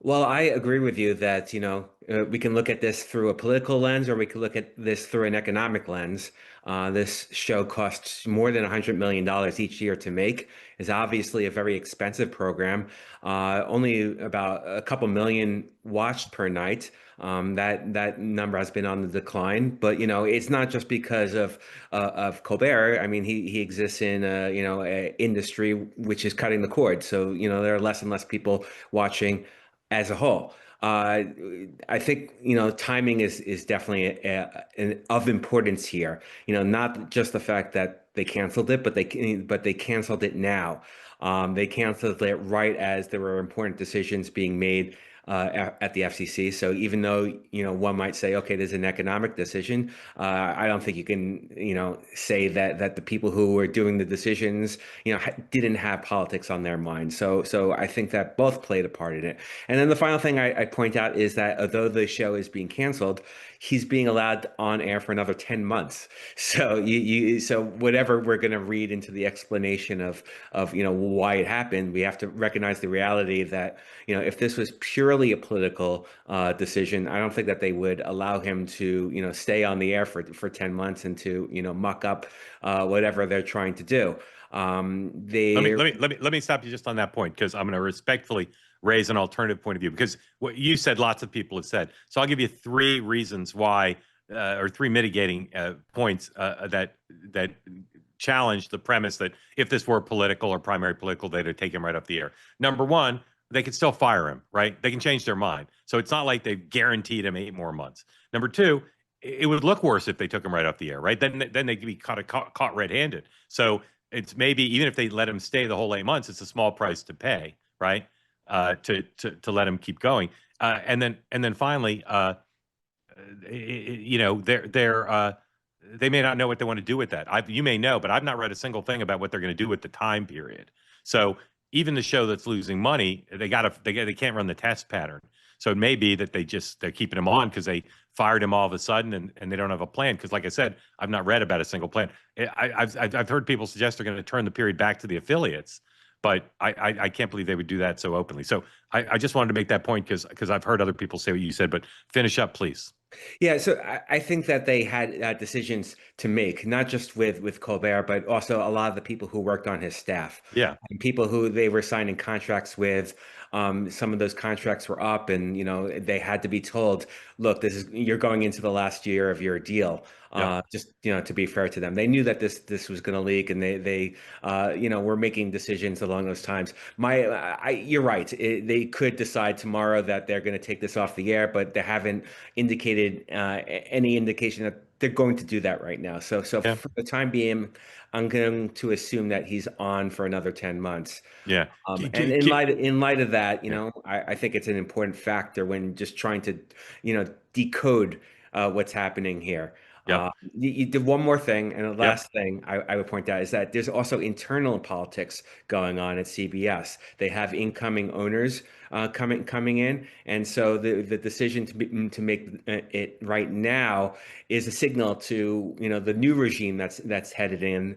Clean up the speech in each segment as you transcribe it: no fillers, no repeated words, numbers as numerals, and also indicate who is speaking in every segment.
Speaker 1: Well, I agree with you that, we can look at this through a political lens or we can look at this through an economic lens. This show costs more than $100 million each year to make, is obviously a very expensive program. Only about a couple million watched per night. That number has been on the decline, but it's not just because of Colbert. I mean, he exists in a industry which is cutting the cord. So there are less and less people watching as a whole. I think timing is definitely of importance here. Not just the fact that they canceled it, but they canceled it now. They canceled it right as there were important decisions being made at the FCC. So even though one might say, okay, there's an economic decision, I don't think you can say that the people who were doing the decisions didn't have politics on their mind. So I think that both played a part in it. And then the final thing I point out is that although the show is being canceled, he's being allowed on air for another 10 months. So so whatever we're going to read into the explanation of why it happened, we have to recognize the reality that if this was purely a political decision, I don't think that they would allow him to stay on the air for 10 months and to muck up whatever they're trying to do. They
Speaker 2: Let me stop you just on that point because I'm going to respectfully raise an alternative point of view because what you said, lots of people have said. So I'll give you three reasons why, or three mitigating points that challenge the premise that if this were political or primary political, they'd take him right off the air. Number one, they could still fire him, right? They can change their mind. So it's not like they've guaranteed him 8 more months. Number two, it would look worse if they took him right off the air, right? Then they'd be caught red-handed. So it's maybe even if they let him stay the whole 8 months, it's a small price to pay, right? To let him keep going. And then finally, they may not know what they want to do with that. You may know, but I've not read a single thing about what they're going to do with the time period. So even the show that's losing money, they can't run the test pattern. So it may be that they're keeping him on because they fired him all of a sudden and they don't have a plan. Because like I said, I've not read about a single plan. I've heard people suggest they're going to turn the period back to the affiliates, but I can't believe they would do that so openly. So I just wanted to make that point because I've heard other people say what you said. But finish up, please.
Speaker 1: Yeah, so I think that they had decisions to make, not just with Colbert, but also a lot of the people who worked on his staff
Speaker 2: Yeah.
Speaker 1: and people who they were signing contracts with. Some of those contracts were up, and they had to be told, "Look, you're going into the last year of your deal."
Speaker 2: Yep.
Speaker 1: Just to be fair to them, they knew that this was going to leak, and they were making decisions along those times. You're right. They could decide tomorrow that they're going to take this off the air, but they haven't indicated any indication that they're going to do that right now. So
Speaker 2: Yeah.
Speaker 1: for the time being, I'm going to assume that he's on for another 10 months.
Speaker 2: Yeah.
Speaker 1: And in light of that,
Speaker 2: Yeah.
Speaker 1: I think it's an important factor when just trying to, decode what's happening here.
Speaker 2: Yep.
Speaker 1: You did one more thing, and the
Speaker 2: Yep.
Speaker 1: last thing I would point out is that there's also internal politics going on at CBS. They have incoming owners coming in, and so the decision to make it right now is a signal to the new regime that's headed in.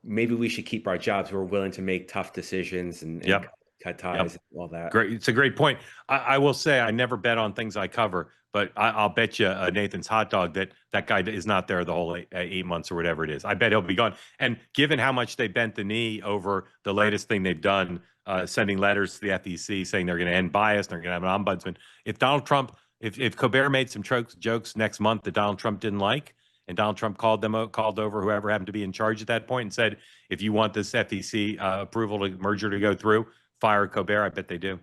Speaker 1: Maybe we should keep our jobs. We're willing to make tough decisions and
Speaker 2: Yep.
Speaker 1: cut
Speaker 2: Yep.
Speaker 1: ties and all that.
Speaker 2: Great. It's a great point. I will say I never bet on things I cover, but I'll bet you Nathan's hot dog that guy is not there the whole 8 months or whatever it is. I bet he'll be gone. And given how much they bent the knee over the latest thing they've done, sending letters to the FEC saying they're going to end bias, they're going to have an ombudsman. If Donald Trump, if Colbert made some jokes next month that Donald Trump didn't like, and Donald Trump called over whoever happened to be in charge at that point and said, if you want this FEC approval to merger to go through, fire Colbert. I bet they do.